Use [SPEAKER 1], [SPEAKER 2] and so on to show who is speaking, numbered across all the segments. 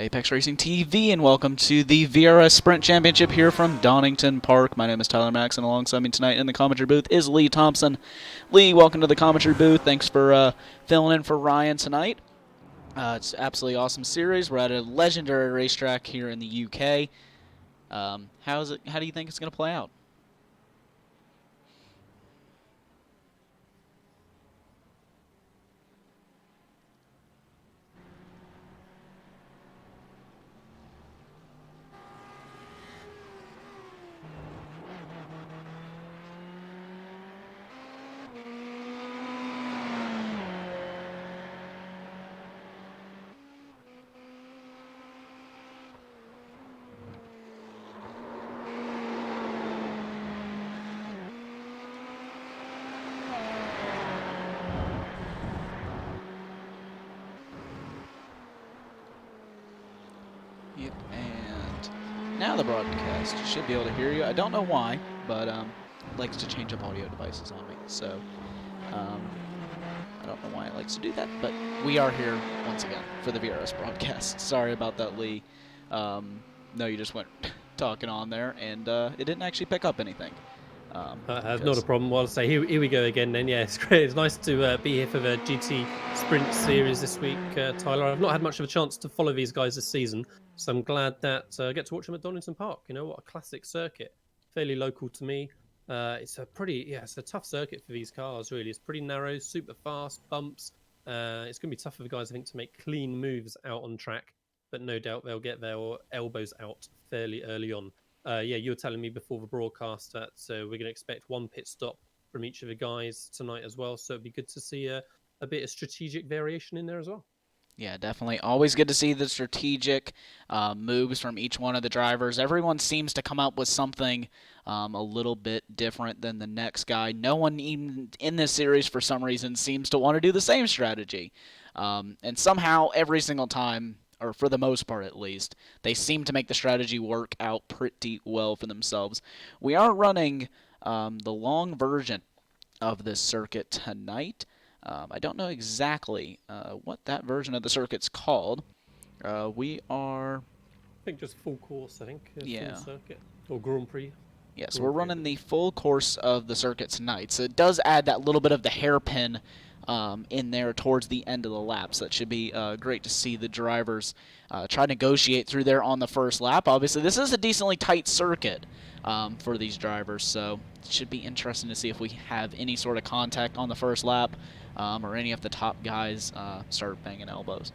[SPEAKER 1] Apex Racing TV, and welcome to the VRS Sprint Championship here from Donington Park. My name is Tyler Max, and alongside me tonight in the commentary booth is Lee Thompson. Lee, welcome to the commentary booth. Thanks for filling in for Ryan tonight. It's an absolutely awesome series. We're at a legendary racetrack here in the UK. How do you think it's going to play out? Yep, and now the broadcast should be able to hear you. I don't know why, but it likes to change up audio devices on me, so I don't know why it likes to do that, but we are here once again for the VRS broadcast. Sorry about that, Lee. No, you just went talking on there, and it didn't actually pick up anything.
[SPEAKER 2] That's not a problem. Well, I'll say here we go again then. Yeah, it's great. It's nice to be here for the GT Sprint series this week, Tyler. I've not had much of a chance to follow these guys this season, so I'm glad that I get to watch them at Donington Park. You know, what a classic circuit. Fairly local to me. It's a tough circuit for these cars, really. It's pretty narrow, super fast, bumps. It's going to be tough for the guys, I think, to make clean moves out on track, but no doubt they'll get their elbows out fairly early on. You were telling me before the broadcast that we're going to expect one pit stop from each of the guys tonight as well. So it'd be good to see a bit of strategic variation in there as well.
[SPEAKER 1] Yeah, definitely. Always good to see the strategic moves from each one of the drivers. Everyone seems to come up with something a little bit different than the next guy. No one even in this series, for some reason, seems to want to do the same strategy. And somehow, every single time, or for the most part at least, they seem to make the strategy work out pretty well for themselves. We are running the long version of this circuit tonight. I don't know exactly what that version of the circuit's called. We are...
[SPEAKER 2] I think just full course, I think.
[SPEAKER 1] Yeah.
[SPEAKER 2] Full circuit. Or Grand Prix.
[SPEAKER 1] Yeah, so we're running the full course of the circuit tonight. So it does add that little bit of the hairpin in there towards the end of the lap. So that should be great to see the drivers try to negotiate through there on the first lap. Obviously, this is a decently tight circuit for these drivers, so it should be interesting to see if we have any sort of contact on the first lap or any of the top guys start banging elbows.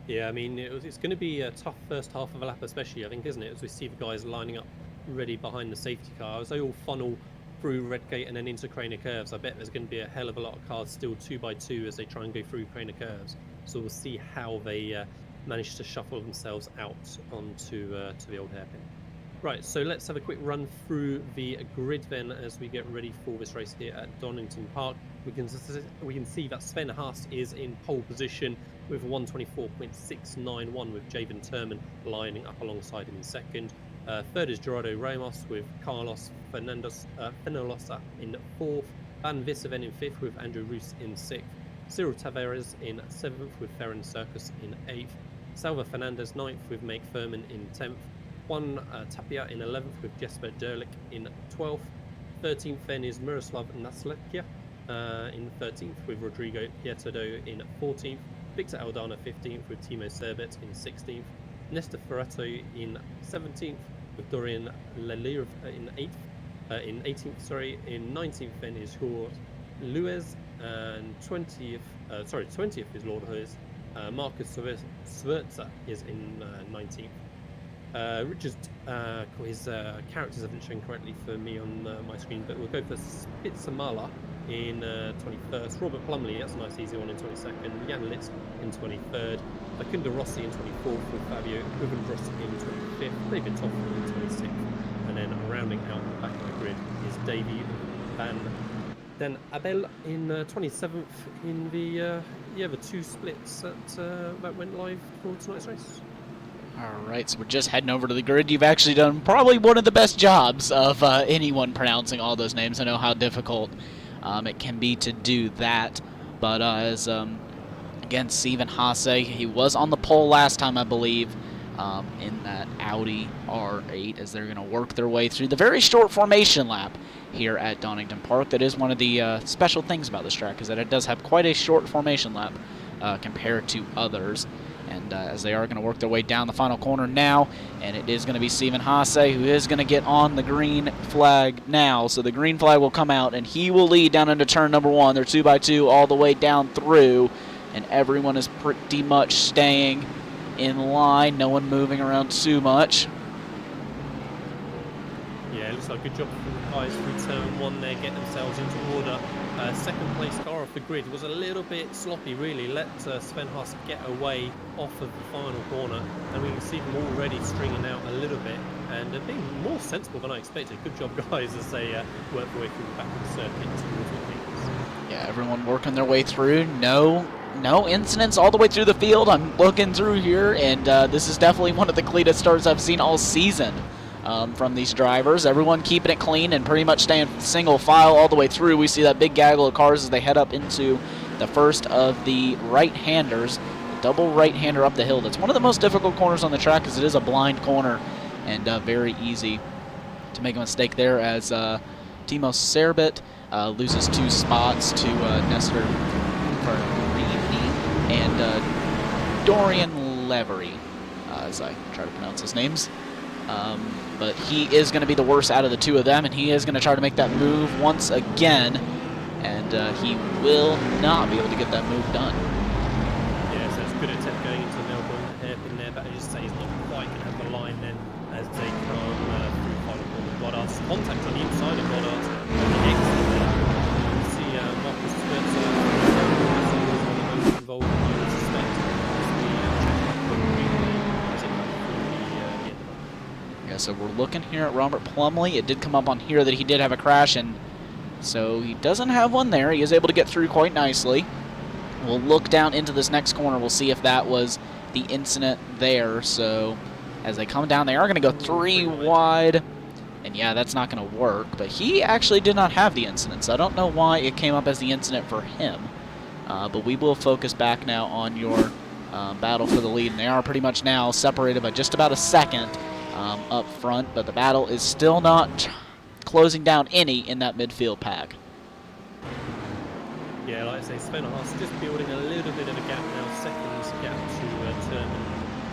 [SPEAKER 2] Yeah, I mean, it's going to be a tough first half of a lap especially, I think, isn't it? As we see the guys lining up ready behind the safety car. As they all funnel through Redgate and then into Craner Curves, I bet there's going to be a hell of a lot of cars still 2x2 as they try and go through Craner Curves. So we'll see how they manage to shuffle themselves out onto the old hairpin. Right, so let's have a quick run through the grid then as we get ready for this race here at Donington Park. We can see that Sven Haas is in pole position with a 124.691 with Javen Turman lining up alongside him in second. Third is Gerardo Ramos with Carlos Fenolosa in fourth. Van Visserven in fifth with Andrew Roos in sixth. Cyril Tavares in seventh with Ferran Circus in eighth. Salva Fernandez ninth with Make Furman in 10th. Juan Tapia in 11th with Jesper Derlich in 12th. 13th then is Miroslav Naslekia in 13th with Rodrigo Pietodo in 14th. Victor Aldana 15th with Timo Serbet in 16th. Nestor Ferrato in 17th with Dorian Lelire in 18th. In 19th then is Jorge Luez, and 20th is Lord Hoes. Marcus Sverza is in 19th. Richard, his characters haven't shown correctly for me on my screen, but we'll go for Spitzamala in 21st. Robert Plumley, that's a nice easy one, in 22nd. Jan Litz in 23rd. Fakunda Rossi in 24th with Fabio Uvendros in 25th. David Toffel in 26th. And then rounding out the back of the grid is Davy Van Den Abel in 27th in the two splits that went live for tonight's race.
[SPEAKER 1] Alright, so we're just heading over to the grid. You've actually done probably one of the best jobs of anyone pronouncing all those names. I know how difficult it can be to do that, but as against Stephen Haase. He was on the pole last time, I believe, in that Audi R8, as they're going to work their way through the very short formation lap here at Donington Park. That is one of the special things about this track, is that it does have quite a short formation lap compared to others. And as they are going to work their way down the final corner now, and it is going to be Stephen Haase who is going to get on the green flag now. So the green flag will come out, and he will lead down into turn number 1. They're 2x2 all the way down through, and everyone is pretty much staying in line. No one moving around too much.
[SPEAKER 2] Yeah, it looks like a good job from the guys through turn 1 there, getting themselves into order. Second place car off the grid was a little bit sloppy, really. Let Sven Haas get away off of the final corner, and we can see them already stringing out a little bit, and being more sensible than I expected. Good job, guys, as they work their way through the back of the circuit towards what things.
[SPEAKER 1] Yeah, everyone working their way through. No incidents all the way through the field. I'm looking through here, and this is definitely one of the cleanest starts I've seen all season. From these drivers. Everyone keeping it clean and pretty much staying single file all the way through. We see that big gaggle of cars as they head up into the first of the right-handers, the double right-hander up the hill. That's one of the most difficult corners on the track, because it is a blind corner and very easy to make a mistake there, as Timo Serbit loses 2 spots to Nestor Farini and Dorian Levery, as I try to pronounce his names. But he is going to be the worst out of the 2 of them, and he is going to try to make that move once again, and he will not be able to get that move done.
[SPEAKER 2] Yeah, so it's a good attempt going into Melbourne hairpin there, but I just say he's not quite going to have the line then as they come through final corner. Goddard's contact on the inside of Goddard, and the exit there. You see Marcus Spencer was one of the most involved, I would suspect, as the
[SPEAKER 1] Yeah, so we're looking here at Robert Plumley. It did come up on here that he did have a crash, and so he doesn't have one there. He is able to get through quite nicely. We'll look down into this next corner. We'll see if that was the incident there. So as they come down, they are going to go 3 wide. And yeah, that's not going to work. But he actually did not have the incident, so I don't know why it came up as the incident for him. But we will focus back now on your battle for the lead. And they are pretty much now separated by just about a second up front. But the battle is still not closing down any in that midfield pack.
[SPEAKER 2] Yeah, like I say, Sven Haas just building a little bit of a gap now. Seconds gap to Turman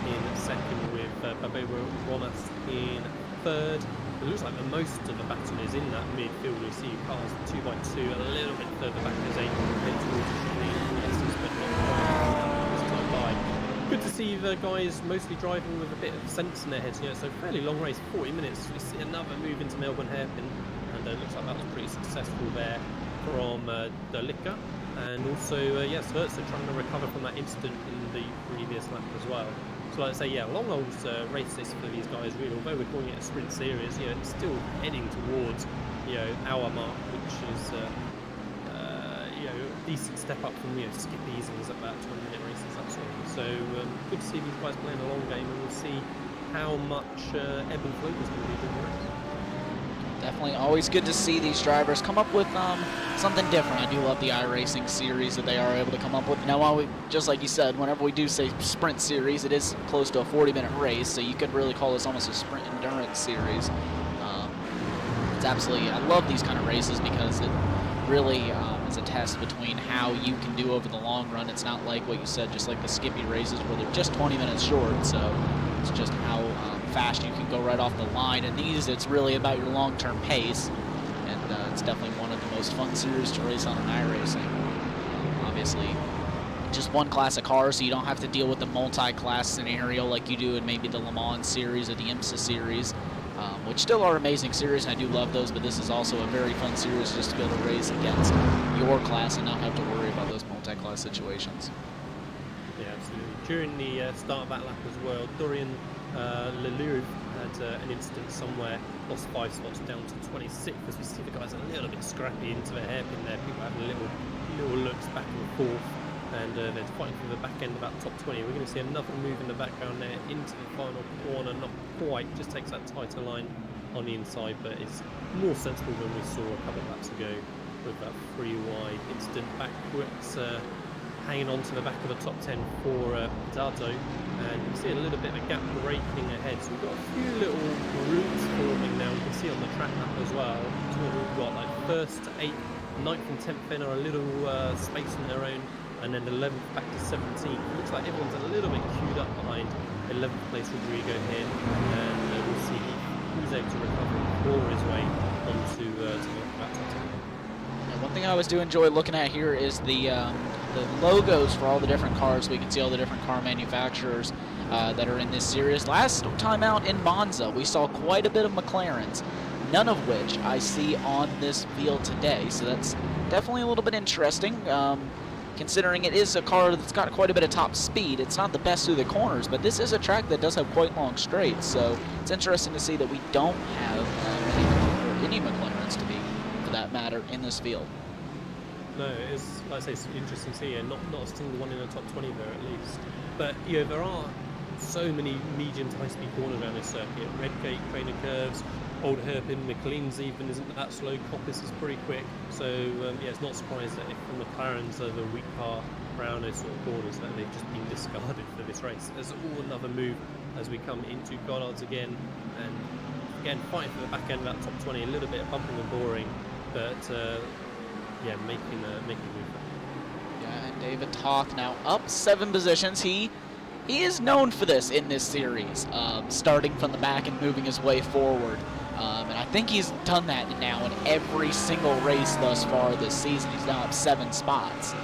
[SPEAKER 2] in second, with Babero Romas in third. It looks like most of the battle is in that midfield. We see cars 2x2 a little bit further back as they head towards the Essex, but not this time by. Good to see the guys mostly driving with a bit of sense in their heads. You know, so fairly long race, 40 minutes. We see another move into Melbourne hairpin, and it looks like that was pretty successful there from Delica, and also yes, Svertzer trying to recover from that incident in the previous lap as well. So like I say, yeah, long old race this for these guys really. Although we're calling it a sprint series, you know, it's still heading towards, you know, our mark, which is you know, a decent step up from, you know, skippies and about 20-minute races, that sort of thing. So good to see these guys playing a long game, and we'll see how much ebb and flow is going to be during the race.
[SPEAKER 1] Definitely always good to see these drivers come up with something different. I do love the iRacing series that they are able to come up with. Now, just like you said, whenever we do say sprint series, it is close to a 40-minute race, so you could really call this almost a sprint endurance series. It's absolutely, I love these kind of races because it really is a test between how you can do over the long run. It's not like what you said, just like the skippy races where they're just 20 minutes short, so it's just how fast you can go right off the line. And these, it's really about your long-term pace, and it's definitely one of the most fun series to race on in iRacing. Obviously, just one class of cars, so you don't have to deal with the multi-class scenario like you do in maybe the Le Mans series or the IMSA series, which still are amazing series, and I do love those, but this is also a very fun series just to be able to race against your class and not have to worry about those multi-class situations.
[SPEAKER 2] Yeah, absolutely. During the start of that lap as well, Dorian Leloup had an incident somewhere, lost 5 spots down to 26th, as we see the guys a little bit scrappy into the hairpin there. People having little looks back and forth, and they're fighting for the back end about top 20. We're going to see another move in the background there into the final corner, not quite, just takes that tighter line on the inside, but it's more sensible than we saw a couple of laps ago with that 3 wide incident backwards. hanging on to the back of the top 10 for Dato, and you can see a little bit of a gap breaking ahead. So we've got a few little groups forming now. You can see on the track map as well. So we've got like 1st to 8th, 9th and 10th in are a little space on their own, and then 11th back to 17th. It looks like everyone's a little bit queued up behind 11th place Rodrigo here, and we'll see who's able to recover and claw his way onto that top 10.
[SPEAKER 1] One thing I always do enjoy looking at here is the logos for all the different cars. We can see all the different car manufacturers that are in this series. Last time out in Monza, we saw quite a bit of McLarens, none of which I see on this field today. So that's definitely a little bit interesting, considering it is a car that's got quite a bit of top speed. It's not the best through the corners, but this is a track that does have quite long straights. So it's interesting to see that we don't have any McLarens to be, for that matter, in this field.
[SPEAKER 2] No, it is, like I say, it's interesting to see, and not a single one in the top 20 there at least. But yeah, there are so many medium to high speed corners around this circuit. Redgate, Craner Curves, Old Hairpin, McLean's even isn't that slow. Coppice is pretty quick. So yeah, it's not surprised that if the McLarens are the weak part around those sort of corners, that they've just been discarded for this race. There's all another move as we come into Goddard's again, and again fighting for the back end of that top 20. A little bit of bumping and boring, but yeah, making a move.
[SPEAKER 1] Yeah, and David Toth now up 7 positions. He is known for this in this series, starting from the back and moving his way forward. And I think he's done that now in every single race thus far this season. He's now up 7 spots.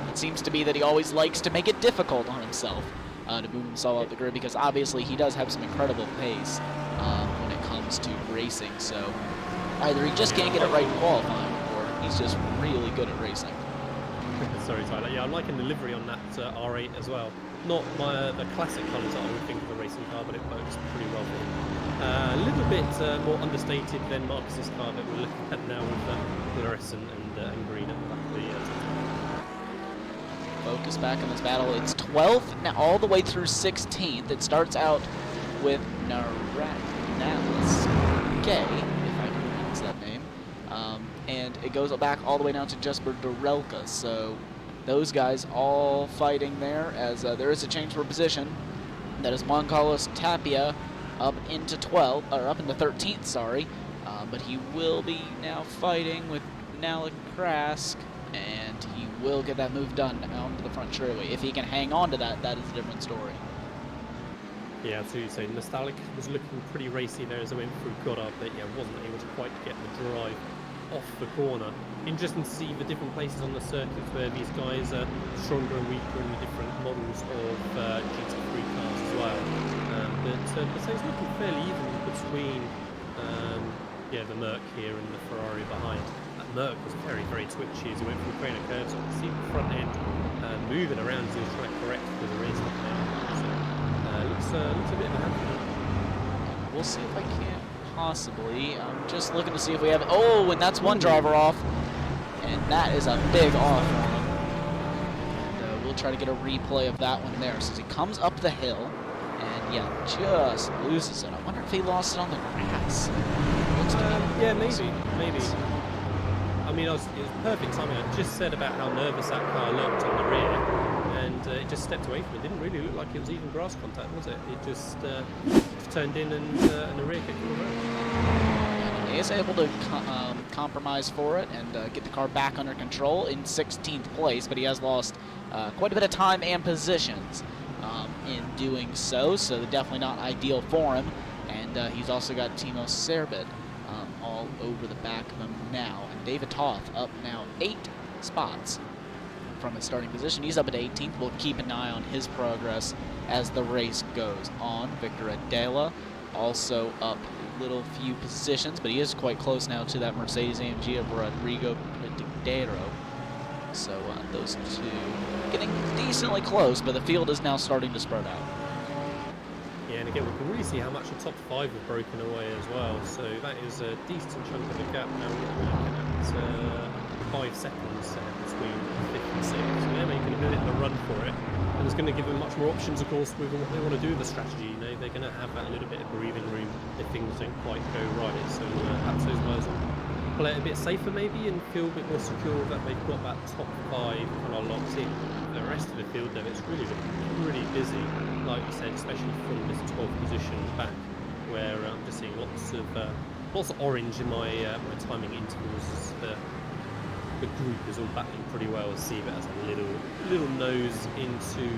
[SPEAKER 1] It seems to be that he always likes to make it difficult on himself to move himself out the grid, because obviously he does have some incredible pace when it comes to racing. So either he just can't get it right in qualifying, or he's just really good at racing.
[SPEAKER 2] Sorry, Tyler. Yeah, I'm liking the livery on that R8 as well. Not the classic colours that I would think of a racing car, but it works pretty well for him. A little bit more understated than Marcus's car that we're looking at now with fluorescent and green at the back of the
[SPEAKER 1] Focus back on this battle. It's 12th now, all the way through 16th. It starts out with Naranalis Gay, if I can pronounce that name, and it goes back all the way down to Jesper Durelka. So those guys all fighting there, as there is a change for position. That is Juan Carlos Tapia up into 13th, sorry. But he will be now fighting with Nalik Krask, and he will get that move done onto the front straightaway. If he can hang on to that, that is a different story.
[SPEAKER 2] Yeah, absolutely. So Nostalgic was looking pretty racy there as I went through Goddard, but yeah, wasn't able to quite get the drive off the corner. Interesting to see the different places on the circuits where these guys are stronger and weaker in the different models of GT3 cars as well. But so it's looking fairly even between yeah, the Merc here and the Ferrari behind. That Merc was very, very twitchy as he went through Craner Curves. I can see the front end moving around as he was trying to correct for the race now. So looks a bit of a handful.
[SPEAKER 1] We'll see if I can possibly. I'm just looking to see if we have. Oh, and that's one driver off, and that is a big off for him. And we'll try to get a replay of that one there. So he comes up the hill, and yeah, just loses it. I wonder if he lost it on the grass.
[SPEAKER 2] Yeah, maybe. I mean, it was perfect timing. I just said about how nervous that car looked on the rear, and it just stepped away from it. It didn't really look like it was even grass contact, was it? It just turned in and the rear kicked all around.
[SPEAKER 1] He is able to compromise for it and get the car back under control in 16th place, but he has lost quite a bit of time and positions in doing so, so definitely not ideal for him. And he's also got Timo Serbid all over the back of him now. And David Toth up now 8 spots from his starting position. He's up at 18th. We'll keep an eye on his progress as the race goes on. Victor Adela also up little few positions, but he is quite close now to that Mercedes-AMG of Rodrigo Predictero. So those two getting decently close, but the field is now starting to spread out.
[SPEAKER 2] Yeah, and again, we can really see how much the top 5 have broken away as well. So that is a decent chunk of the gap now. We're looking at 5 seconds between 5th and 6th. So they're making a bit of a run for it. And it's going to give them much more options, of course, with what they want to do with the strategy. You know, they're going to have that little bit of breathing room if things don't quite go right. So perhaps those guys will play it a bit safer maybe and feel a bit more secure that they've got that top 5 kind of locked in. The rest of the field though, it's really looking pretty busy, like you said, especially from this 12th position back, where I'm just seeing lots of orange in my my timing intervals. The group is all battling pretty well. Siebert has a little nose into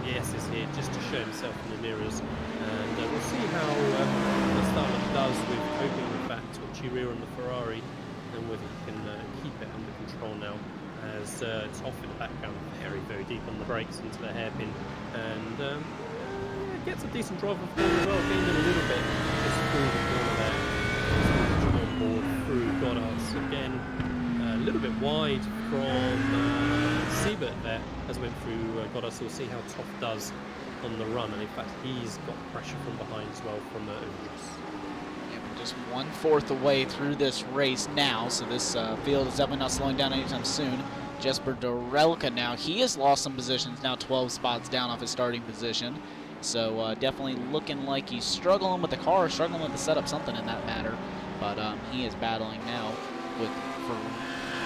[SPEAKER 2] the S's here just to show himself in the mirrors, and we'll see how the Starlet does with coping with that twitchy rear on the Ferrari, and whether he can keep it under control now, as it's off in the background, very deep on the brakes into the hairpin, and gets a decent drive off board as well, gained it a little bit just through the corner there. On board through Goddard's again. A little bit wide from Siebert there as we went through Goddard, so we'll see how Toff does on the run, and in fact he's got pressure from behind as well from Undras.
[SPEAKER 1] Yeah, we're just 1/4 away through this race now, so this field is definitely not slowing down anytime soon. Jesper Dorelka now, he has lost some positions, now 12 spots down off his starting position, so definitely looking like he's struggling with the car, struggling with the setup, something in that matter, but he is battling now with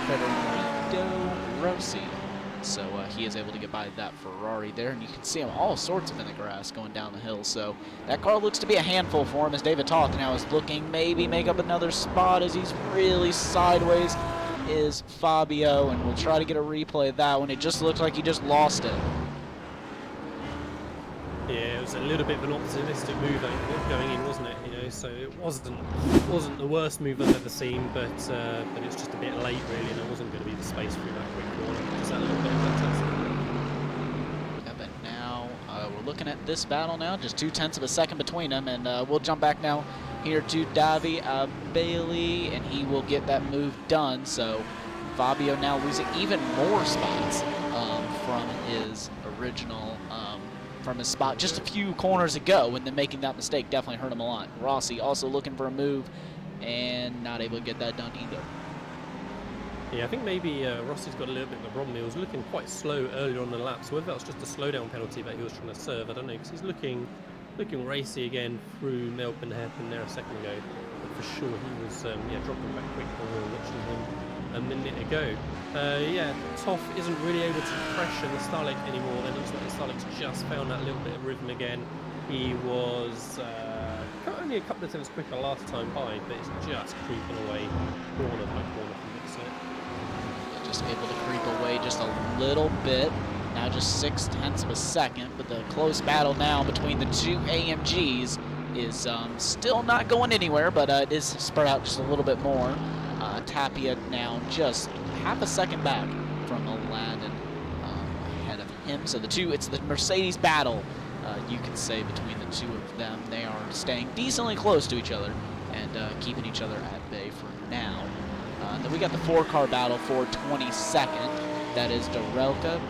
[SPEAKER 1] Federico Rossi. So he is able to get by that Ferrari there, and you can see him all sorts of in the grass going down the hill. So that car looks to be a handful for him, as David Toth now is looking maybe make up another spot as he's really sideways is Fabio, and we'll try to get a replay of that one. It just looks like he just lost it.
[SPEAKER 2] Yeah, it was a little bit of an optimistic move going in, wasn't it? You know, so it wasn't the worst move I've ever seen, but it's just a bit late really, and there wasn't going to be the space through that quick corner. Just that little bit of fantastic.
[SPEAKER 1] Yeah, but now we're looking at this battle now, just 0.2 of a second between them, and we'll jump back now here to Davy Bailey, and he will get that move done. So Fabio now losing even more spots from his original. From his spot just a few corners ago, and then making that mistake definitely hurt him a lot. Rossi also looking for a move and not able to get that done either.
[SPEAKER 2] Yeah, I think maybe Rossi's got a little bit of a problem. He was looking quite slow earlier on the lap, so whether that was just a slowdown penalty that he was trying to serve, I don't know, because he's looking racy again through Melbourne hairpin there a second ago. But for sure he was dropping back quick when we were watching him a minute ago. Toff isn't really able to pressure the Starlet anymore. Then it looks like the Starlet's just found that little bit of rhythm again. He was only a couple of tenths quicker last time by, but it's just creeping away corner by corner from the set.
[SPEAKER 1] Just able to creep away just a little bit. Now just 0.6 of a second, but the close battle now between the two AMGs is still not going anywhere, but it is spread out just a little bit more. Tapia now just half a second back from Aladdin ahead of him. So it's the Mercedes battle, you could say, between the two of them. They are staying decently close to each other and keeping each other at bay for now. Then we got the 4-car battle for 22nd. That is Dorelka,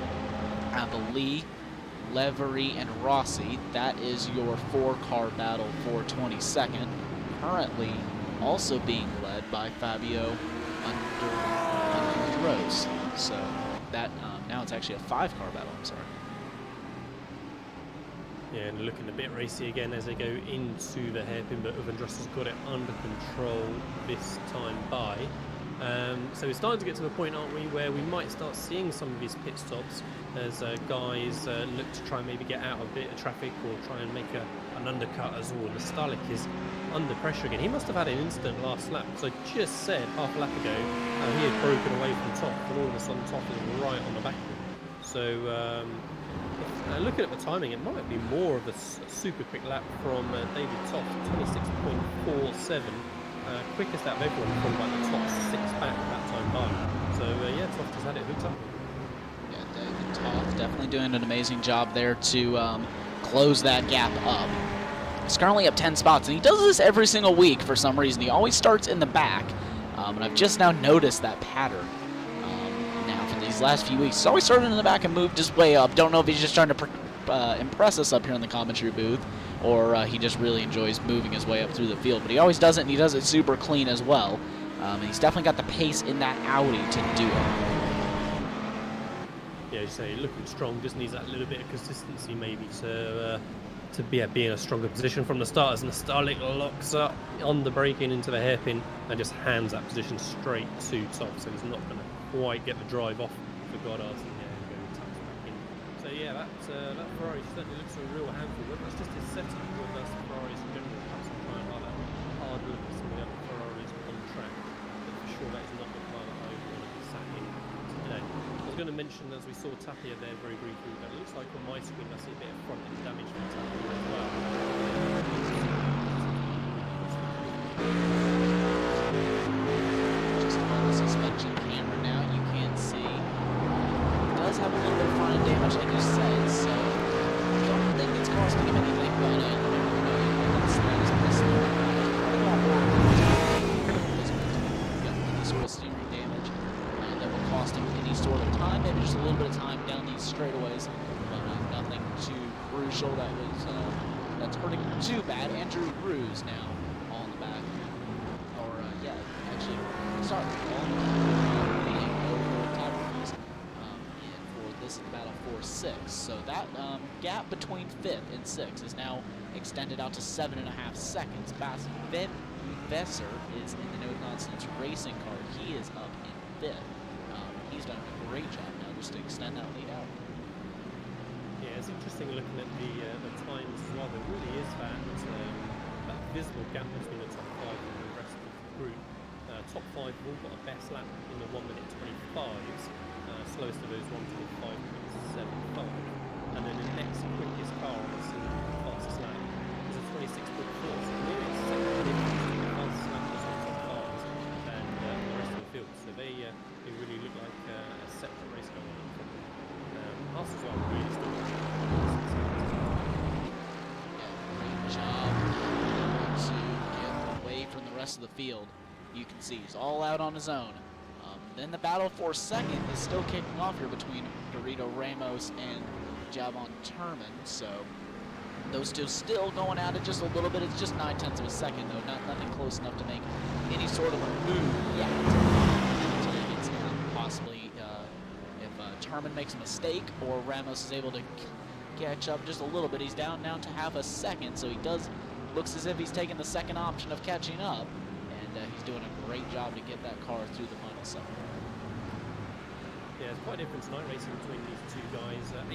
[SPEAKER 1] Abelie, Levery, and Rossi. That is your 4-car battle for 22nd. Currently also being led by Fabio Undras. So that now it's actually a 5-car battle, I'm sorry.
[SPEAKER 2] Yeah, and looking a bit racy again as they go into the hairpin, but Undras has got it under control this time by. So we're starting to get to the point, aren't we, where we might start seeing some of these pit stops as guys look to try and maybe get out of a bit of traffic or try and make an undercut as well. The Starlet is under pressure again. He must have had an incident last lap, because I just said half a lap ago he had broken away from Toff, and all of a sudden Toff is right on the back of him. So looking at the timing, it might be more of a super quick lap from David Toff, 26.47. Quickest out of everyone from like the top 6 back that time by. So Toff has had it hooked up.
[SPEAKER 1] Yeah, David Toth definitely doing an amazing job there to close that gap up. He's currently up 10 spots, and he does this every single week for some reason. He always starts in the back, and I've just now noticed that pattern now for these last few weeks. He's always started in the back and moved his way up. Don't know if he's just trying to impress us up here in the commentary booth, or he just really enjoys moving his way up through the field. But he always does it, and he does it super clean as well. And he's definitely got the pace in that Audi to do it.
[SPEAKER 2] Yeah, you say looking strong, just needs that little bit of consistency maybe to to be in a stronger position from the start as Nostalgic locks up on the braking into the hairpin and just hands that position straight to Top. So he's not going to quite get the drive off for Goddard. And yeah, go taps back in. So yeah, that Ferrari certainly looks a real handful. Whether that's just his setup or whether that's Ferraris in general, perhaps I'm trying like that hard look at some of the other Ferraris on track. But for sure, that is not the car that I would want to be sat in today. I was going to mention, as we saw Tapia there very briefly, that it looks like on my screen I see a bit of front end damage from Tapia as well.
[SPEAKER 1] Just on the suspension camera now, you can see it does have a little bit of front end damage, like you said, so I don't think it's costing him anything, but that is missing. Any sort of steering damage that will cost him any sort of time, maybe just a little bit of time down these straightaways, but nothing too crucial that's hurting him too bad. Andrew Ruse now on the back, or yeah, actually, sorry, on leading over top of these, and for this battle for 6. So that gap between 5th and 6th is now extended out to 7.5 seconds. Ben Besser is in the No Nonsense Racing car. He is up in 5th. He's done a great job now just to extend that lead out.
[SPEAKER 2] Yeah, it's interesting looking at the times as well. There really is that visible gap between the top 5 and the rest of the group. Top 5 have all got a best lap in the 1 minute 25s. Slowest of those 1:25.75. And then the next quickest car on the fastest lap is a 26.4. So nearly a second difference between the fastest lap of the top 5s and the rest of the field. So they really look like a separate race going on from them. Haas as well really still.
[SPEAKER 1] Great job to get away from the rest of the field. You can see he's all out on his own. Then the battle for 2nd is still kicking off here between Dorito Ramos and Javon Turman. So those two still going at it just a little bit. It's just 9/10 of a second though, nothing close enough to make any sort of a move yet. It's possibly if Turman makes a mistake or Ramos is able to catch up just a little bit. He's down now to half a second, so he looks as if he's taking the second option of catching up, and he's doing a great job to get that car through the final second.
[SPEAKER 2] Yeah, it's quite a difference tonight racing between these two guys. 8,400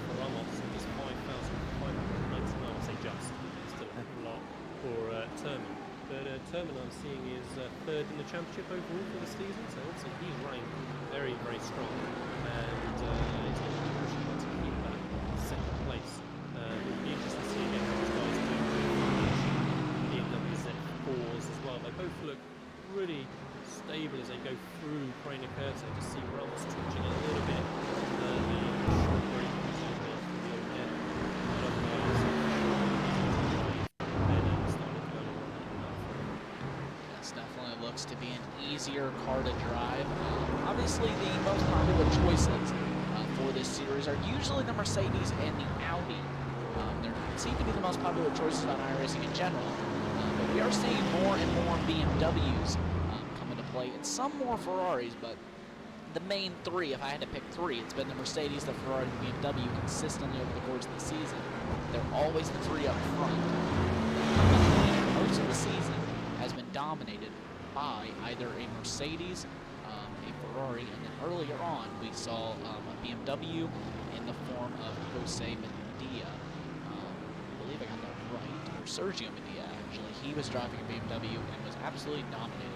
[SPEAKER 2] for Ramos and just 5,599. I say just. It's still a heck of a lot for Turman. But Turman I'm seeing is 3rd in the championship overall for the season, so obviously he's running very, very strong. And it's going to be crucial to keep that 2nd place. It'll be interesting to see again how these guys do in the Z4s as well. They both look really stable as they go through Craner curves. I just see Ramos touching a little bit. The short break is over from the old head.
[SPEAKER 1] This definitely looks to be an easier car to drive. Obviously, the most popular choices for this series are usually the Mercedes and the Audi. They seem to be the most popular choices on iRacing in general, but we are seeing more and more BMWs play, and some more Ferraris, but the main 3, if I had to pick 3, it's been the Mercedes, the Ferrari, and the BMW consistently over the course of the season. They're always the 3 up front. Most of the season has been dominated by either a Mercedes, a Ferrari, and then earlier on we saw a BMW in the form of Jose Medina. I believe I got that right, or Sergio Medina actually. He was driving a BMW and was absolutely dominating.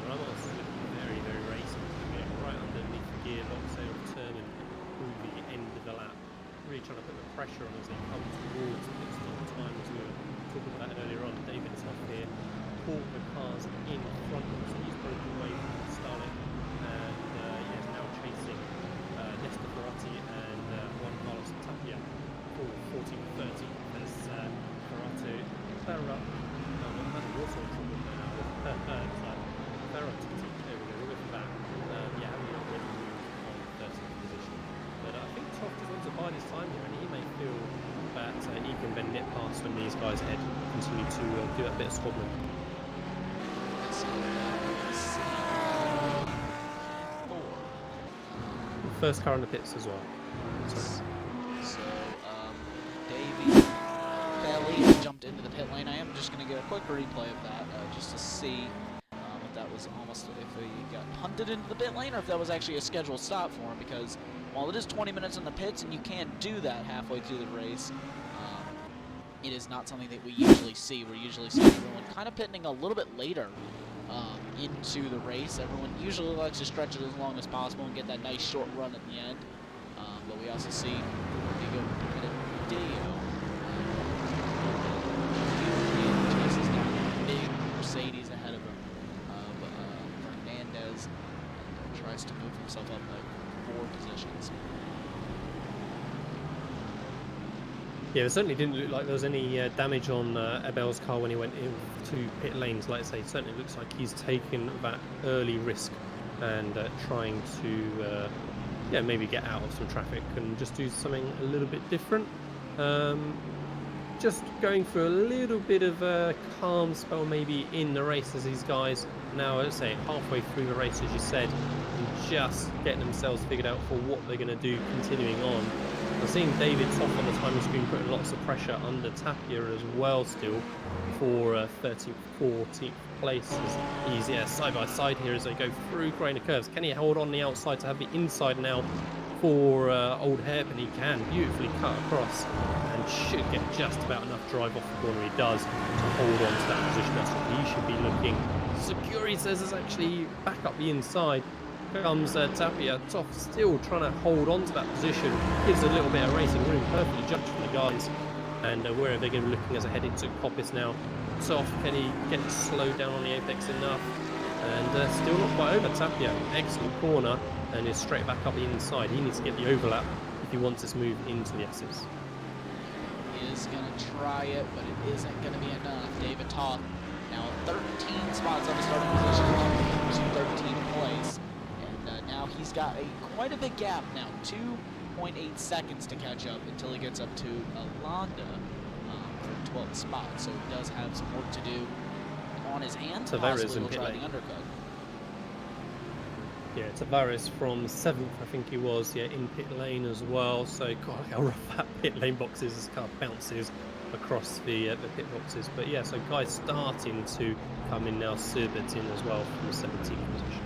[SPEAKER 2] Ramos is looking very, very racing. Right underneath the gearbox there of Turman through the end of the lap. Really trying to put the pressure on as they come towards pit stop time, as we were talking about that earlier on. David is off here, caught the cars in front of him, so he's broken away from Starlet. And he's now chasing Nesta Ferrati and Juan Carlos Tapia for 14.30 as Ferrati, Ferrati, also in trouble now. There we go, we'll go back. Yeah, having a already moved on 13th position. But I think Toft just wants to bide his time here, and he may feel that he can then nip past when these guys ahead continue to do that bit of squabbling. First car in the pits as well.
[SPEAKER 1] So, Davey Belly jumped into the pit lane. I am just going to get a quick replay of that just to see if that was almost, if he got punted into the pit lane or if that was actually a scheduled stop for him, because while it is 20 minutes in the pits and you can't do that halfway through the race, it is not something that we usually see. We usually see everyone kind of pitting a little bit later into the race. Everyone usually likes to stretch it as long as possible and get that nice short run at the end. But we also see Diego chases down a big Mercedes ahead of him, Fernandez, and tries to move himself up like 4 positions.
[SPEAKER 2] Yeah, it certainly didn't look like there was any damage on Abel's car when he went into pit lanes. Like I say, it certainly looks like he's taken that early risk and trying to yeah, maybe get out of some traffic and just do something a little bit different. Just going through a little bit of a calm spell maybe in the race as these guys now, let's say, halfway through the race, as you said, and just getting themselves figured out for what they're going to do continuing on. I'm seeing David off on the timing screen putting lots of pressure under Tapia as well still for 13th, 14th place. He's side by side here as they go through Grainer curves. Can he hold on the outside to have the inside now for Old Hairpin? He can beautifully cut across and should get just about enough drive off the corner. He does to hold on to that position. That's what he should be looking secure. He says is actually back up the inside. Comes Tapia, Toff still trying to hold on to that position, gives a little bit of racing room, perfectly judged from the guys, and where are they going to be looking as they head into Coppice now. Toff, can he get slowed down on the apex enough? And still not quite over. Tapia, excellent corner, and is straight back up the inside. He needs to get the overlap if he wants this move into the S's.
[SPEAKER 1] He is going to try it, but it isn't going to be enough. David Toff now 13 spots on the starting position, to 13th place. Now he's got quite a big gap now, 2.8 seconds to catch up until he gets up to Alonda for 12th spot. So he does have some work to do on his hands.
[SPEAKER 2] Tavares
[SPEAKER 1] will try the undercut.
[SPEAKER 2] Yeah, Tavares from 7th, I think he was, in pit lane as well. So, God, how rough that pit lane box is. This car bounces across the pit boxes. But yeah, so guys starting to come in now. Surbert in as well from the 17th position.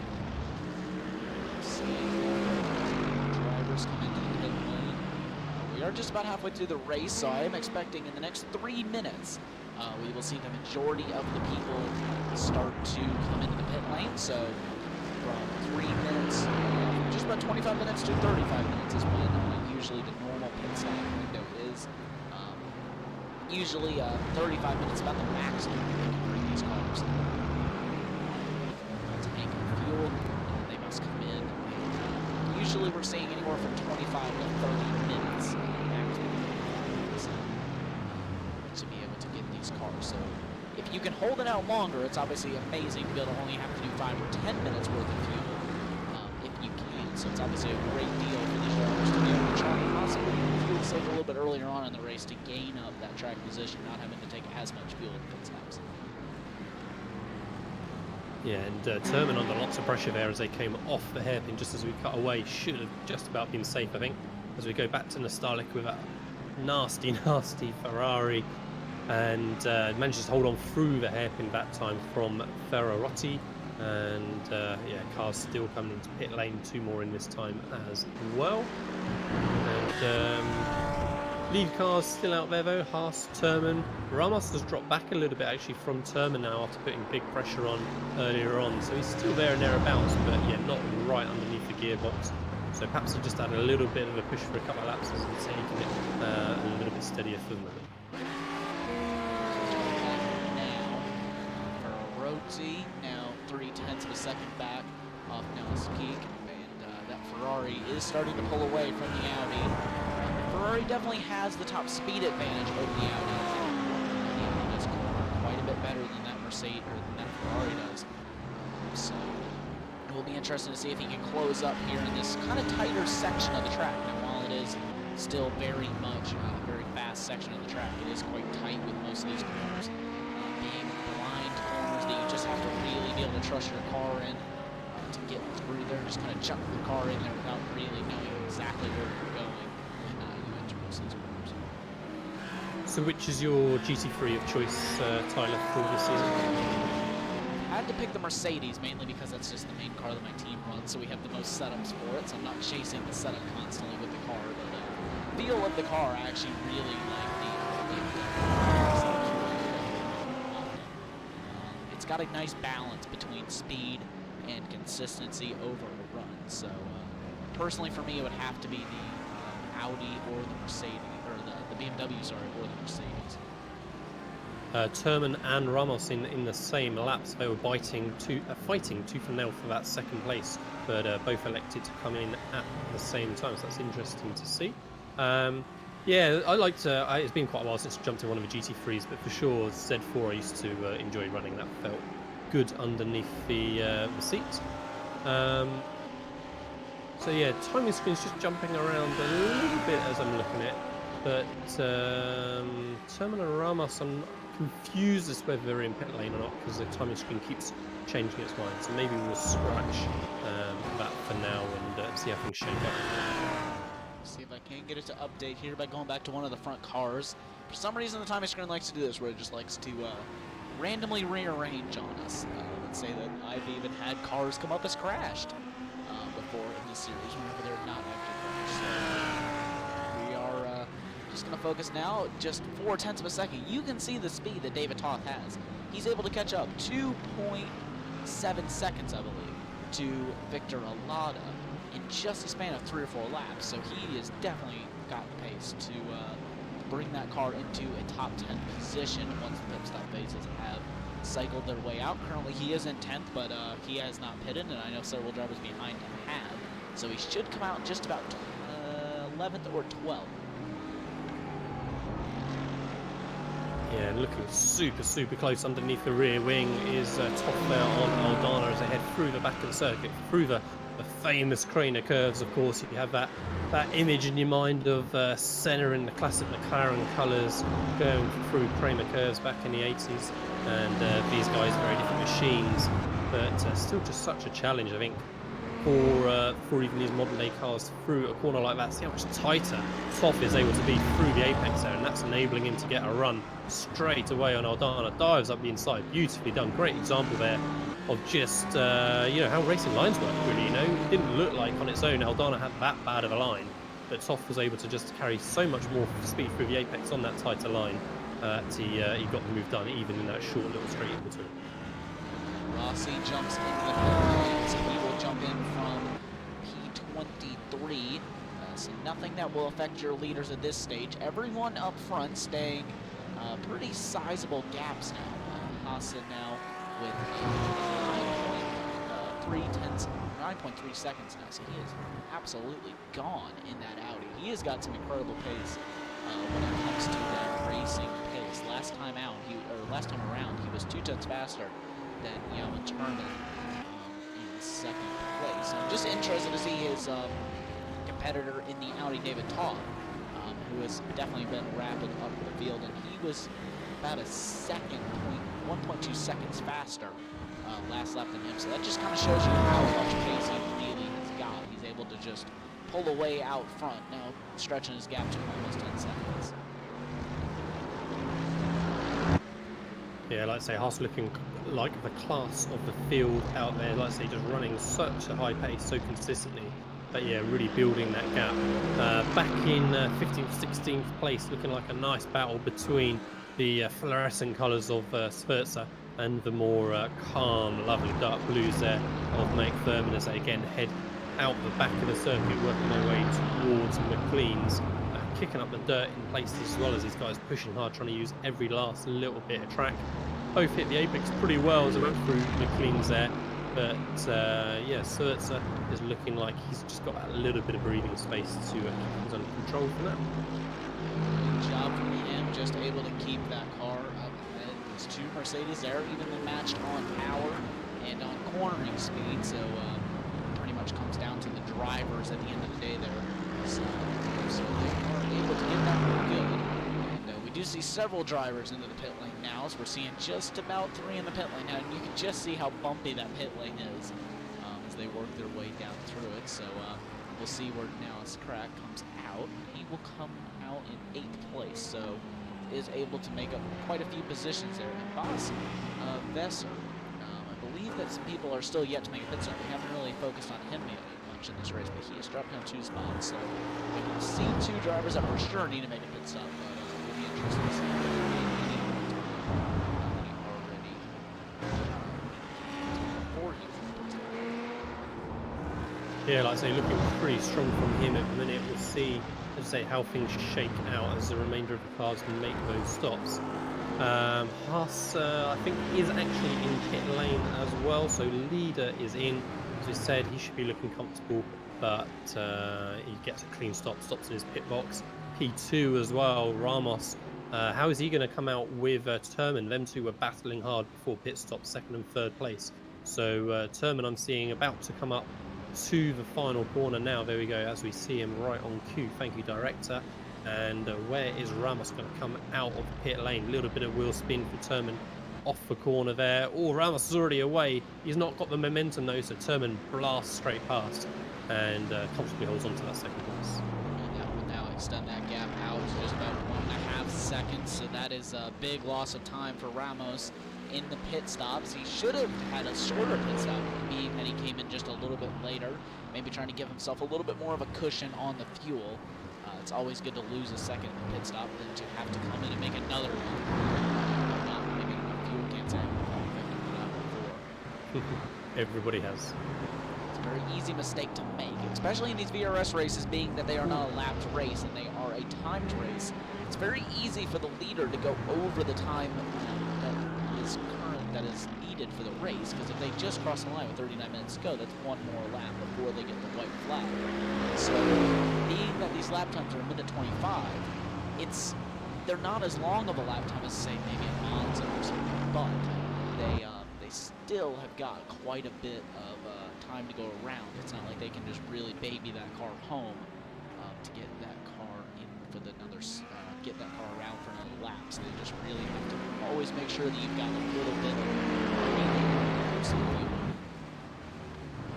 [SPEAKER 1] Drivers come into the pit lane. We are just about halfway through the race, so I am expecting in the next 3 minutes we will see the majority of the people start to come into the pit lane. So from 3 minutes, just about 25 minutes to 35 minutes is when usually the normal pit stop window is. Usually 35 minutes, about the maximum they can bring these cars. Tank of fuel, and they must come in. Usually we're seeing anywhere from 25 to 30 minutes to be able to get these cars. So if you can hold it out longer, it's obviously amazing to be able to only have to do 5 or 10 minutes worth of fuel if you can. So it's obviously a great deal for these drivers to be able to try and possibly fuel save a little bit earlier on in the race to gain up that track position, not having to take as much fuel in pit stops.
[SPEAKER 2] Yeah, and Turman under lots of pressure there as they came off the hairpin just as we cut away. Should have just about been safe, I think, as we go back to Nostalgic with that nasty, nasty Ferrari, and manages to hold on through the hairpin that time from Ferrarotti. And yeah, cars still coming into pit lane, 2 more in this time as well. And lead cars still out there though. Haas, Turman. Ramos has dropped back a little bit actually from Turman now after putting big pressure on earlier on. So he's still there and thereabouts, but yeah, not right underneath the gearbox. So perhaps he just had a little bit of a push for a couple of laps and taking it a little bit steadier for the moment.
[SPEAKER 1] Now, Ferrari now 0.3 of a second back off Nellis Geek, and that Ferrari is starting to pull away from the Audi. Ferrari definitely has the top speed advantage over the Audi. The Audi does quite a bit better than that Mercedes or than that Ferrari does. So it will be interesting to see if he can close up here in this kind of tighter section of the track. Now, while it is still very much a very fast section of the track, it is quite tight with most of these corners. Being blind corners that you just have to really be able to trust your car in to get through there. Just kind of chuck the car in there without really knowing exactly where you're going.
[SPEAKER 2] So which is your GT3 of choice, Tyler, for this season?
[SPEAKER 1] I had to pick the Mercedes mainly because that's just the main car that my team runs, so we have the most setups for it, so I'm not chasing the setup constantly with the car, but feel of the car, I actually really like the it's got a nice balance between speed and consistency over a run, so personally for me it would have to be the Audi or the Mercedes, or the BMW, sorry, or the Mercedes.
[SPEAKER 2] Turman and Ramos in the same laps. They were fighting tooth and nail for that second place, but both elected to come in at the same time. So that's interesting to see. Yeah, I liked. It's been quite a while since I jumped in one of the GT3s, but for sure Z4 I used to enjoy running. That felt good underneath the seat. So yeah, timing screen's just jumping around a little bit as I'm looking at it. But Turman and Ramos, I'm confused as to whether they're in pit lane or not because the timing screen keeps changing its mind. So maybe we'll scratch that for now and see how things shake out.
[SPEAKER 1] See if I can get it to update here by going back to one of the front cars. For some reason, the timing screen likes to do this, where it just likes to randomly rearrange on us. Let's say that I've even had cars come up as crashed before in this series, whenever they're not actually crashed. So we are just going to focus now, just 0.4 of a second. You can see the speed that David Toth has. He's able to catch up 2.7 seconds, I believe, to Victor Alada in just a span of 3 or 4 laps. So he has definitely got the pace to bring that car into a top 10 position once the pit stop phases have cycled their way out. Currently he is in 10th, but he has not pitted, and I know several drivers behind him have. So he should come out just about 11th or 12th.
[SPEAKER 2] Yeah, looking super close underneath the rear wing is Toth there on Aldana as they head through the back of the circuit, through the famous Craner curves. Of course, you have that image in your mind of Senna in the classic McLaren colours going through Craner curves back in the 80s, and these guys are very different machines, but still just such a challenge, I think, for even these modern day cars through a corner like that. See how much tighter Toth is able to be through the apex there, and that's enabling him to get a run straight away on Aldana. Dives up the inside, beautifully done. Great example there of just how racing lines work, really. It didn't look like on its own Aldana had that bad of a line, but Toth was able to just carry so much more speed through the apex on that tighter line that he got the move done even in that short little straight in between.
[SPEAKER 1] Rossi jumps into the pit lane, so he will jump in from P23. So nothing that will affect your leaders at this stage. Everyone up front staying pretty sizable gaps now. Hassan now with 9.3 seconds now, so he is absolutely gone in that Audi. He has got some incredible pace when it comes to that racing pace. Last time around, he was 2 tenths faster than Yaman Turman in second place. I'm just interested to see his competitor in the Audi, David Toth, who has definitely been rapid up the field, and he was about 1.2 seconds faster last lap than him. So that just kind of shows you how much pace he really has got. He's able to just pull away out front, now stretching his gap to almost 10 seconds.
[SPEAKER 2] Yeah, like I say, Haas looking like the class of the field out there. Like I say, just running such a high pace so consistently. But yeah, really building that gap. Back in 15th, 16th place, looking like a nice battle between the fluorescent colours of Sverza and the more calm, lovely dark blues there of Mike Thurman as they again head out the back of the circuit, working their way towards McLean's. Kicking up the dirt in places as well as these guys pushing hard, trying to use every last little bit of track. Both hit the apex pretty well as they went through McLean's there, but yeah, Sverza is looking like he's just got that little bit of breathing space to keep things under control for now.
[SPEAKER 1] Good job from him, just able to keep that car up ahead. Those 2 Mercedes there, evenly matched on power and on cornering speed, so pretty much comes down to the drivers at the end of the day there. So they are able to get that real good. And we do see several drivers into the pit lane now, as we're seeing just about 3 in the pit lane now, and you can just see how bumpy that pit lane is as they work their way down through it. So we'll see where now as Crack comes out. He will come out in 8th place. So is able to make up quite a few positions there. And Boss Vesser, I believe that some people are still yet to make a pit stop. We haven't really focused on him much in this race, but he has dropped down 2 spots. So we can see 2 drivers that for sure need to make a pit stop, but we'll be interested to see if they make any already for you.
[SPEAKER 2] Yeah, like I say, looking pretty strong from him at the minute. We'll see, as I say, how things shake out as the remainder of the cars make those stops. Haas, I think, is actually in pit lane as well, so leader is in. As we said, he should be looking comfortable, but he gets a clean stop, stops in his pit box. P2 as well, Ramos. How is he going to come out with Turman? Them two were battling hard before pit stop, 2nd and 3rd place. So Turman, I'm seeing about to come up to the final corner now. There we go, as we see him right on cue. Thank you, director. And where is Ramos going to come out of pit lane? A little bit of wheel spin for Turman off the corner there. Oh, Ramos is already away. He's not got the momentum though, so Turman blasts straight past and comfortably holds on to that 2nd place.
[SPEAKER 1] And that will now extend that gap out to just about 1.5 seconds. So that is a big loss of time for Ramos in the pit stops. He should have had a shorter pit stop, being that he came in just a little bit later, maybe trying to give himself a little bit more of a cushion on the fuel. It's always good to lose a second in the pit stop than to have to come in and make another one. Not maybe enough fuel, can't say before.
[SPEAKER 2] Everybody has.
[SPEAKER 1] It's a very easy mistake to make, especially in these VRS races, being that they are not a lapped race and they are a timed race. It's very easy for the leader to go over the time that is needed for the race, because if they just cross the line with 39 minutes to go, that's 1 more lap before they get the white flag. So being that these lap times are a minute 25, they're not as long of a lap time as, say, maybe a Monza or something, but they still have got quite a bit of time to go around. It's not like they can just really baby that car home to get that car in for get that car around for another lap. So they just really have to always make sure that you've got a little bit of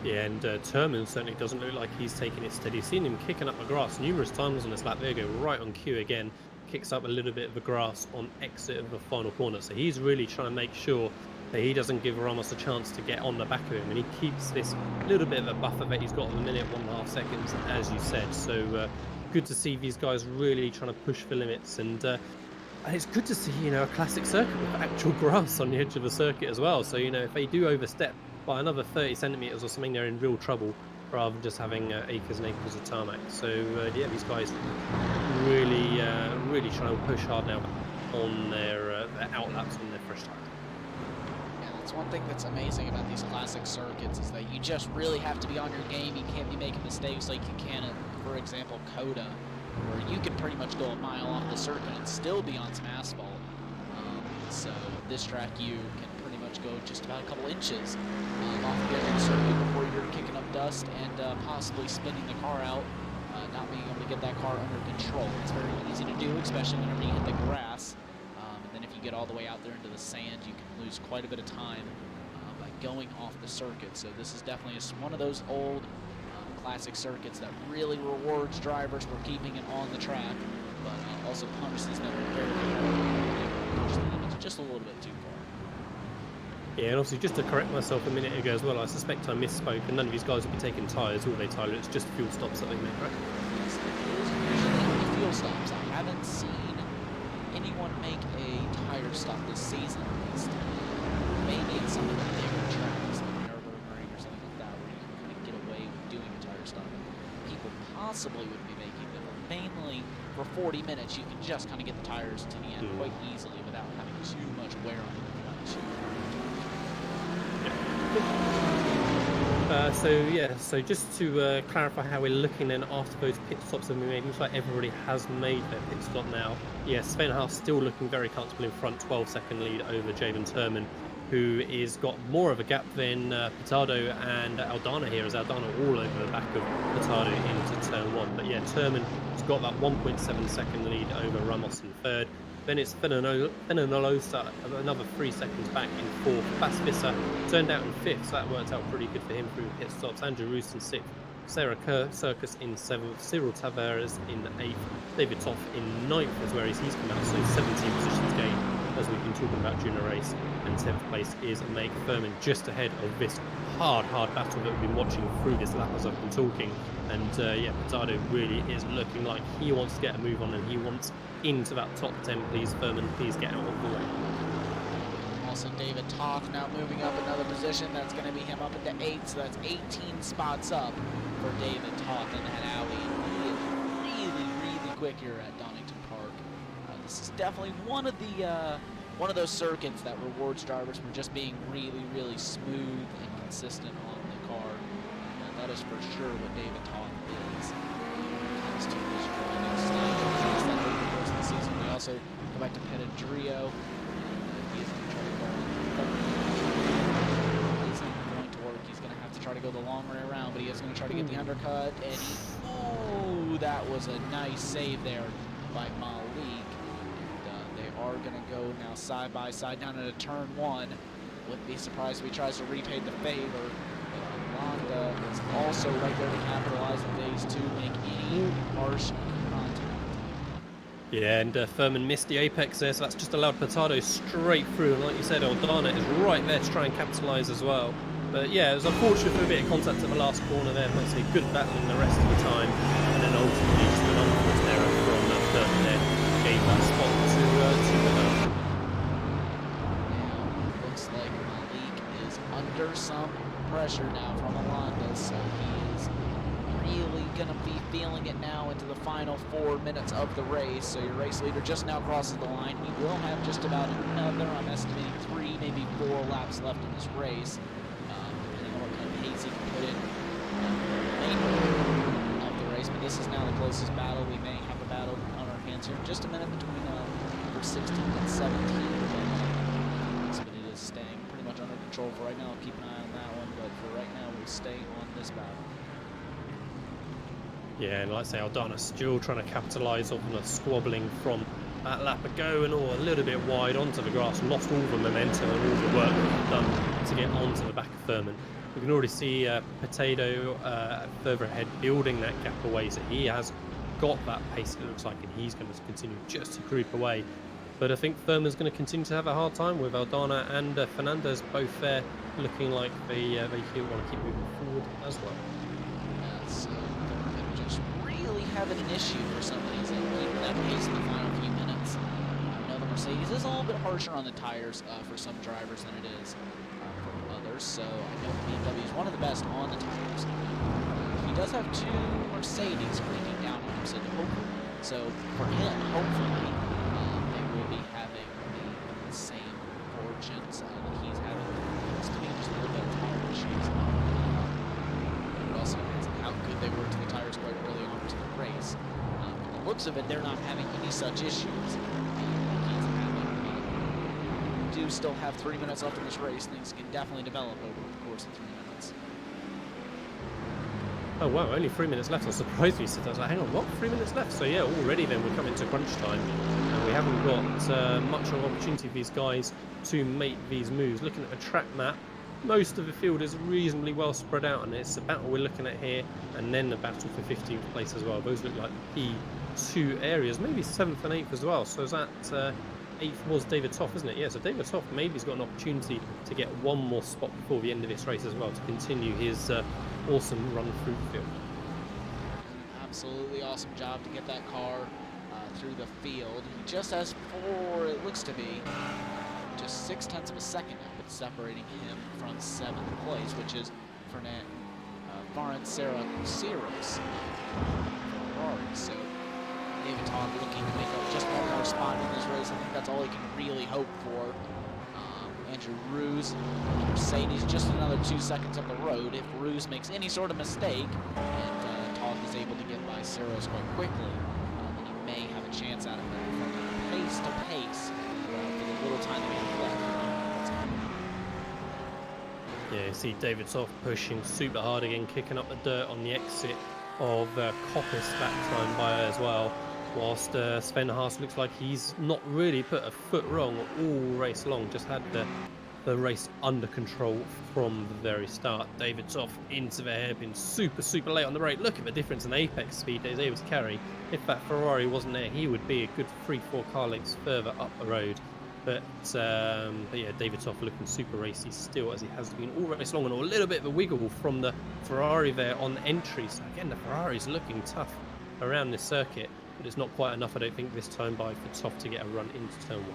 [SPEAKER 2] yeah, and Turman certainly doesn't look like he's taking it steady. Seen him kicking up the grass numerous times on this lap. There you go, right on cue again. Kicks up a little bit of the grass on exit of the final corner. So he's really trying to make sure that he doesn't give Ramos a chance to get on the back of him, and he keeps this little bit of a buffer that he's got at the minute, 1.5 seconds, as you said. So good to see these guys really trying to push the limits, and it's good to see, a classic circuit with actual grass on the edge of the circuit as well. So, if they do overstep by another 30 centimeters or something, they're in real trouble, rather than just having acres and acres of tarmac. So, yeah, these guys really trying to push hard now on their outlaps on their fresh tire.
[SPEAKER 1] That's one thing that's amazing about these classic circuits, is that you just really have to be on your game. You can't be making mistakes like you can at, for example, Coda, where you can pretty much go a mile off the circuit and still be on some asphalt. So this track, you can pretty much go just about a couple inches off the edge of the circuit before you're kicking up dust and possibly spinning the car out, not being able to get that car under control. It's very easy to do, especially whenever you hit the grass. And then if you get all the way out there into the sand, you can lose quite a bit of time by going off the circuit. So this is definitely one of those old classic circuits that really rewards drivers for keeping it on the track, but also punishes them very hard. Push the limits just a little bit too far.
[SPEAKER 2] Yeah, and also just to correct myself a minute ago as well, I suspect I misspoke, and none of these guys will be taking tyres, will they, Tyler? It's just fuel stops that they make, right?
[SPEAKER 1] Yes, it is usually only fuel stops. I haven't seen anyone make a tire stop this season, at least. Maybe in some of the bigger tracks, like Nürburgring or something like that, where you can kind of get away with doing a tire stop. People possibly would be making them, but mainly for 40 minutes, you can just kind of get the tires to the end quite easily without having too much wear on them if you want to.
[SPEAKER 2] So just to clarify how we're looking then after those pit stops that we made, looks like everybody has made their pit stop now. Yeah, Sven Haas still looking very comfortable in front, 12-second lead over Jaden Turman, who is got more of a gap than Pitardo and Aldana here, as Aldana all over the back of Pitardo into turn 1. But yeah, Turman has got that 1.7 second lead over Ramos in third. Then it's Fennolosa, another 3 seconds back in fourth. Basvissa turned out in fifth, so that worked out pretty good for him through pit stops. Andrew Roos in sixth. Circus in 7th, Cyril Tavares in 8th, David Toff in 9th is where he's come out, so 17 positions gained as we've been talking about during the race, and 10th place is Meg Furman just ahead of this hard battle that we've been watching through this lap as I've been talking. And yeah, Petardo really is looking like he wants to get a move on and he wants into that top 10. Please, Furman, please get out of the way.
[SPEAKER 1] Also, David Toth now moving up another position. That's going to be him up into 8th, so that's 18 spots up for David Toth in that alley. He is really quick here at Donington Park. This is definitely one of those circuits that rewards drivers for just being really smooth and consistent on the car. That is for sure what David Toth is when it comes to his driving style. That over the course of the season. We also go back to Pedadrio. He is going to try to go. He isn't going to work. He's going to have to try to go the long way around, but he is going to try to get the undercut. And oh, that was a nice save there by Malik. And they are going to go now side by side down into turn 1. Wouldn't be surprised if he tries to repay the favor. Honda is also right there to capitalize in phase 2, make any harsh contact.
[SPEAKER 2] Yeah, and Furman missed the apex there, so that's just allowed Petardo straight through. And like you said, Aldana is right there to try and capitalise as well. But yeah, it was unfortunate for a bit of contact at the last corner there, but a good battling the rest of the time. And then ultimately just an unforced error from Furman there gave that spot to Petardo.
[SPEAKER 1] Now, looks like Malik is under some pressure now from Alonda, so he is really gonna be feeling it now into the final 4 minutes of the race. So your race leader just now crosses the line. He will have just about another, I'm estimating 3, maybe 4 laps left in this race, depending on what kind of pace he can put in of the race. But this is now the closest battle. We may have a battle on our hands here in just a minute between number 16 and 17. But it is staying pretty much under control for right now. Keep an eye on that one, but for right now, we'll stay on this battle.
[SPEAKER 2] Yeah, and like I say, Aldana still trying to capitalise on the squabbling from that lap ago, and all a little bit wide onto the grass, lost all the momentum and all the work done to get onto the back of Furman. We can already see Potato further ahead building that gap away, so he has got that pace, it looks like, and he's going to continue just to creep away. But I think Furman's going to continue to have a hard time with Aldana and Fernandez both there, looking like they want to keep moving forward as well.
[SPEAKER 1] Yes, they're just really having an issue for some reason, keeping that pace in the final few minutes. I know the Mercedes is a little bit harsher on the tires for some drivers than it is for others, so I know the BMW is one of the best on the tires. He does have 2 Mercedes cranking down on him, so for him, hopefully, they will be having the same fortunes that he's having. It's to be just a little bit of tire issues. It also depends on how good they were to the tires quite early on to the race. From the looks of it, they're not having any such issues. We do still have 3 minutes left in this race. Things can definitely develop over the course of 3 minutes.
[SPEAKER 2] Oh wow, only 3 minutes left. I was surprised when you said that. I was like, hang on, what? 3 minutes left? So yeah, already then we're coming to crunch time. And we haven't got much of an opportunity for these guys to make these moves. Looking at the track map, most of the field is reasonably well spread out, and it's the battle we're looking at here, and then the battle for 15th place as well. Those look like the P2 areas, maybe 7th and 8th as well. So is that 8th was David Toff, isn't it? Yeah, so David Toff maybe's got an opportunity to get one more spot before the end of this race as well, to continue his awesome run through the field.
[SPEAKER 1] Absolutely awesome job to get that car through the field. He just has 4, it looks to be, just 0.6 of a second now, but separating him from 7th place, which is Faran Ceros. So David Todd looking to make up just one more spot in this race. I think that's all he can really hope for. Andrew Ruse, Mercedes, just another 2 seconds up the road. If Ruse makes any sort of mistake, and Todd is able to get by Ceros quite quickly, then he may have a chance at it. But from pace to pace, for the little time that we have left.
[SPEAKER 2] Yeah, you see David Toff pushing super hard again, kicking up the dirt on the exit of Coppice that time by as well. Whilst Sven Haas looks like he's not really put a foot wrong all race long, just had the the race under control from the very start. David's off into the hairpin, super late on the brake. Look at the difference in apex speed that he's able to carry. If that Ferrari wasn't there, he would be a good 3-4 car lengths further up the road. But yeah, David's off looking super racy still, as he has been all race long, and a little bit of a wiggle from the Ferrari there on entry. So again, the Ferrari's looking tough around this circuit, but it's not quite enough, I don't think, this time by for Toff to get a run into turn 1.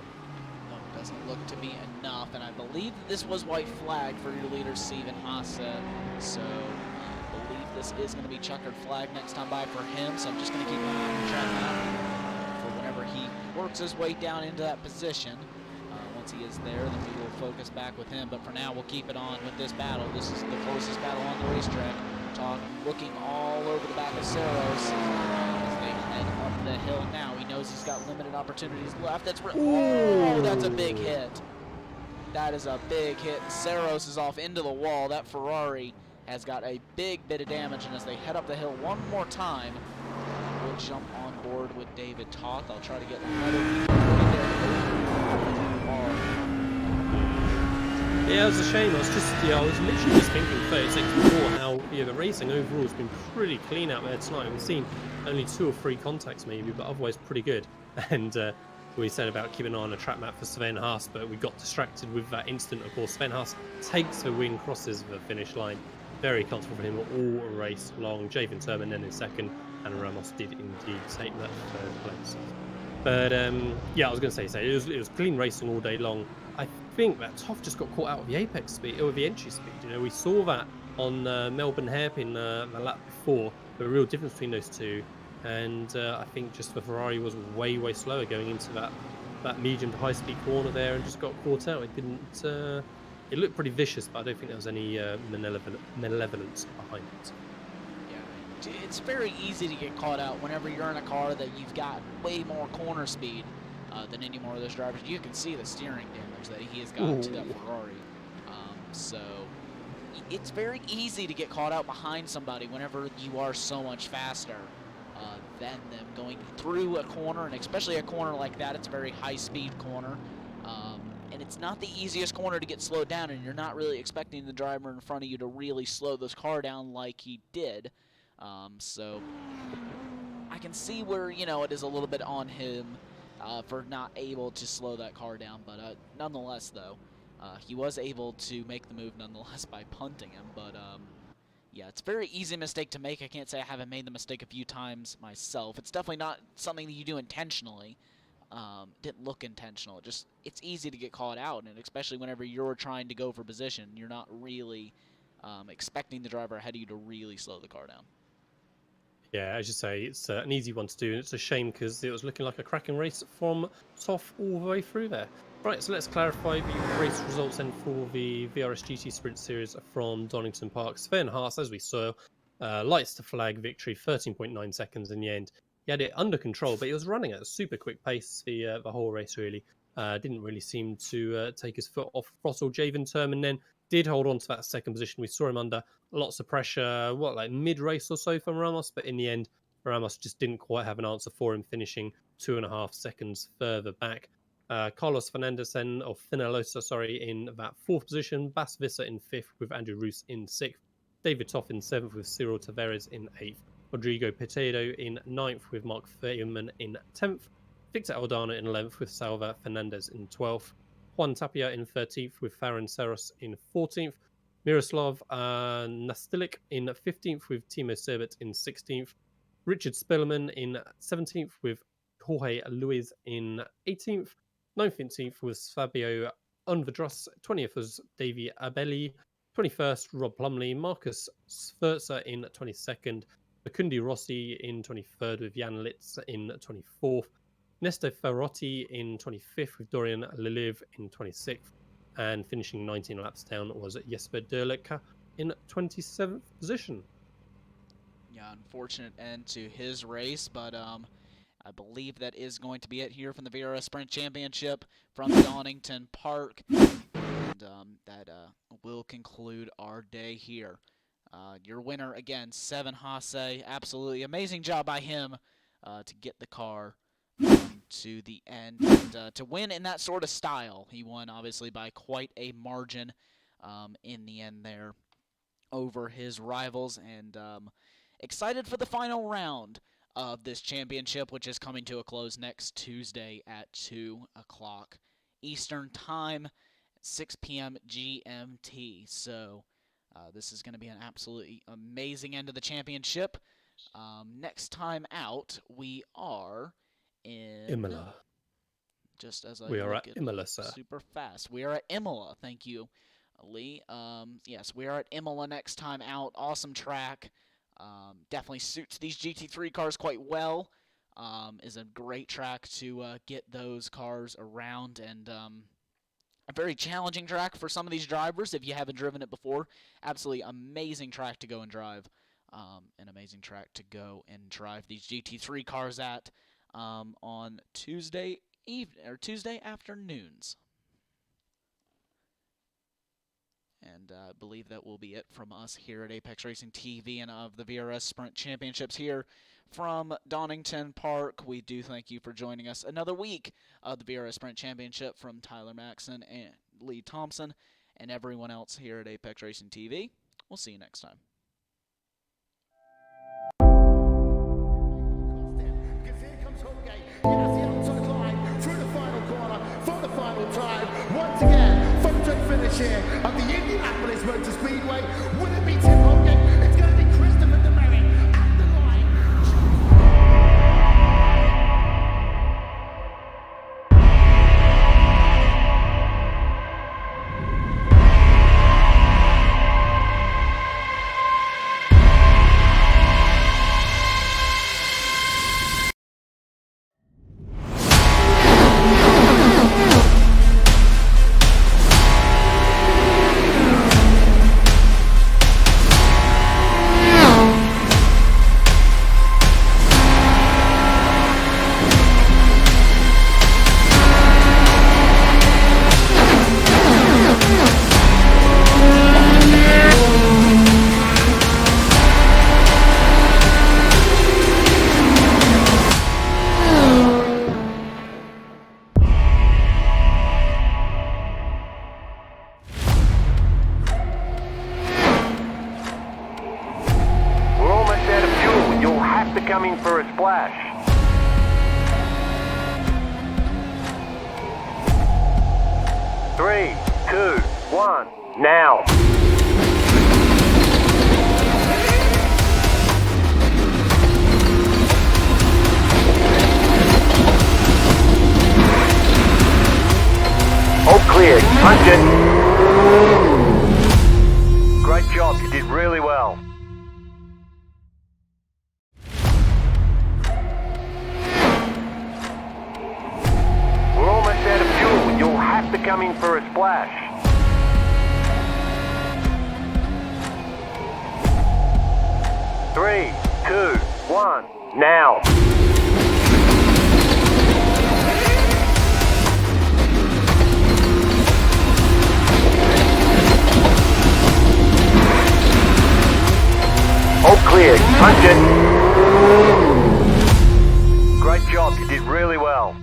[SPEAKER 1] No, it doesn't look to be enough, and I believe this was white flag for your leader, Steven Haase. So I believe this is going to be checkered flag next time by for him, so I'm just going to keep an eye on the track map for whenever he works his way down into that position. Once he is there, then we will focus back with him, but for now we'll keep it on with this battle. This is the closest battle on the racetrack. Talk looking all over the back of Saros as they head up the hill now. He knows he's got limited opportunities left. Oh, that's a big hit. That is a big hit. Saros is off into the wall. That Ferrari has got a big bit of damage, and as they head up the hill one more time, we'll jump on board with David Toth. I'll try to get another
[SPEAKER 2] Yeah, it was a shame. I was literally just thinking 30 seconds before how the racing overall has been pretty clean out there tonight. We've seen only 2 or 3 contacts maybe, but otherwise pretty good. And we said about keeping an eye on a track map for Sven Haas, but we got distracted with that instant. Of course, Sven Haas takes the win, crosses the finish line. Very comfortable for him all race long. Javen Turman then in second, and Ramos did indeed take that 3rd place. But yeah, I was going to say, so it was clean racing all day long. I think that Toff just got caught out with the apex speed, or the entry speed. You know, we saw that on Melbourne hairpin the lap before. The real difference between those two, and I think just the Ferrari was way slower going into that medium to high speed corner there, and just got caught out. It didn't. It looked pretty vicious, but I don't think there was any malevolence behind it.
[SPEAKER 1] It's very easy to get caught out whenever you're in a car that you've got way more corner speed than any more of those drivers. You can see the steering damage that he has got to that Ferrari. So it's very easy to get caught out behind somebody whenever you are so much faster than them going through a corner, and especially a corner like that. It's a very high-speed corner. And it's not the easiest corner to get slowed down, and you're not really expecting the driver in front of you to really slow this car down like he did. So I can see where, it is a little bit on him for not able to slow that car down. But nonetheless, though, he was able to make the move nonetheless by punting him. But yeah, it's a very easy mistake to make. I can't say I haven't made the mistake a few times myself. It's definitely not something that you do intentionally. Didn't look intentional. It's easy to get caught out, and especially whenever you're trying to go for position, you're not really expecting the driver ahead of you to really slow the car down.
[SPEAKER 2] Yeah, as you say, it's an easy one to do, and it's a shame because it was looking like a cracking race from Toff all the way through there. Right, so let's clarify the race results then for the VRS GT Sprint Series from Donington Park. Sven Haas, as we saw, lights to flag victory, 13.9 seconds in the end. He had it under control, but he was running at a super quick pace the whole race, really. Didn't really seem to take his foot off throttle. Javen Turman then did hold on to that second position. We saw him under lots of pressure, like mid-race or so from Ramos, but in the end, Ramos just didn't quite have an answer for him, finishing 2.5 seconds further back. Carlos Fernandez then, or Finalosa, sorry, in that 4th position. Bas Visser in 5th with Andrew Roos in 6th. David Toff in 7th with Cyril Tavares in 8th. Rodrigo Petedo in 9th with Mark Feynman in 10th. Victor Aldana in 11th with Salva Fernandez in 12th. Juan Tapia in 13th with Farron Saros in 14th. Miroslav Nastilik in 15th with Timo Serbet in 16th. Richard Spellerman in 17th with Jorge Luis in 18th. 19th was Fabio Unvadros. 20th was Davy Abelli. 21st, Rob Plumley. Marcus Sferza in 22nd. Bakundi Rossi in 23rd with Jan Litz in 24th. Nesto Ferrotti in 25th with Dorian Leliv in 26th. And finishing 19 laps down was Jesper Derleka in 27th position.
[SPEAKER 1] Yeah, unfortunate end to his race, but I believe that is going to be it here from the VRS Sprint Championship from Donington Park. And that will conclude our day here. Your winner, again, Sven Haase. Absolutely amazing job by him to get the car to the end. And to win in that sort of style, he won obviously by quite a margin in the end there over his rivals. And excited for the final round of this championship, which is coming to a close next Tuesday at 2 o'clock Eastern Time, 6 p.m. GMT. So this is going to be an absolutely amazing end of the championship. Next time out, we are in
[SPEAKER 2] Imola.
[SPEAKER 1] Just as I
[SPEAKER 2] We are
[SPEAKER 1] look
[SPEAKER 2] at Imola, sir.
[SPEAKER 1] Super fast. We are at Imola. Thank you, Lee. Yes, we are at Imola next time out. Awesome track. Definitely suits these GT3 cars quite well. Is a great track to get those cars around, and a very challenging track for some of these drivers if you haven't driven it before. Absolutely amazing track to go and drive. An amazing track to go and drive these GT3 cars at on Tuesday afternoons. And I believe that will be it from us here at Apex Racing TV and of the VRS Sprint Championships here from Donington Park. We do thank you for joining us another week of the VRS Sprint Championship from Tyler Maxson and Lee Thompson and everyone else here at Apex Racing TV. We'll see you next time.
[SPEAKER 3] Through the final corner for the final time. Once again, photo finish here of the Indianapolis Motor Speedway. Will it be Tim Holgate? It's going to be Christopher DeMerit at the line.
[SPEAKER 4] Coming for a splash. 3, 2, 1, now. All clear, punch it. Great job, you did really well. You'll have to come in for a splash. 3, 2, 1, now. All clear, punch it. Great job, you did really well.